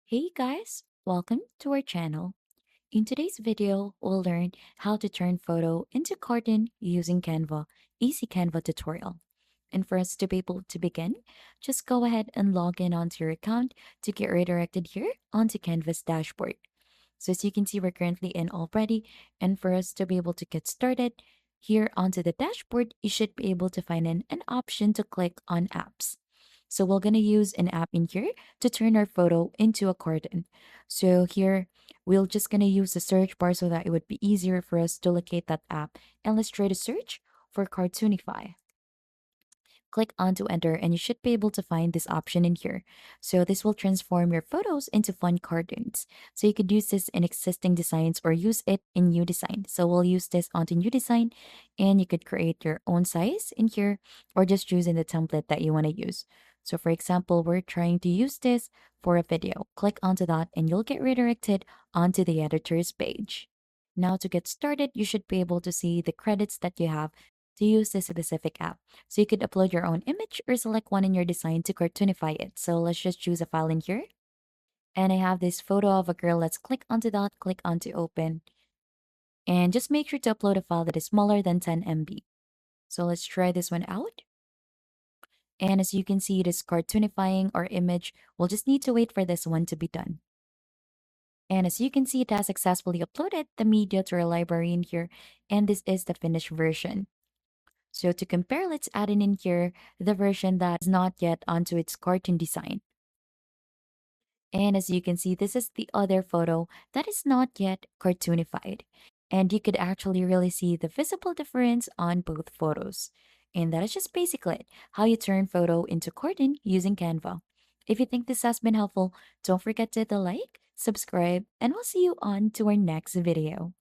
Hey guys, welcome to our channel. In today's video, we'll learn how to turn photo into cartoon using Canva, easy Canva tutorial. And for us to be able to begin, just go ahead and log in onto your account to get redirected here onto Canva's dashboard. So as you can see, we're currently in already. And for us to be able to get started, here onto the dashboard, you should be able to find an option to click on apps. So we're going to use an app in here to turn our photo into a cartoon. So here, we're just going to use the search bar so that it would be easier for us to locate that app. And let's try to search for Cartoonify. Click on to enter and you should be able to find this option in here. So this will transform your photos into fun cartoons. So you could use this in existing designs or use it in new design. So we'll use this onto new design and you could create your own size in here or just choosing the template that you want to use. So for example, we're trying to use this for a video. Click onto that and you'll get redirected onto the editor's page. Now to get started, you should be able to see the credits that you have to use this specific app. So you could upload your own image or select one in your design to cartoonify it. So let's just choose a file in here. And I have this photo of a girl. Let's click onto that, click onto open. And just make sure to upload a file that is smaller than 10 MB. So let's try this one out. And as you can see, it is cartoonifying our image. We'll just need to wait for this one to be done. And as you can see, it has successfully uploaded the media to our library in here. And this is the finished version. So to compare, let's add in here the version that is not yet onto its cartoon design. And as you can see, this is the other photo that is not yet cartoonified. And you could actually really see the visible difference on both photos. And that is just basically it, how you turn photo into cartoon using Canva. If you think this has been helpful, don't forget to hit the like, subscribe, and we'll see you on to our next video.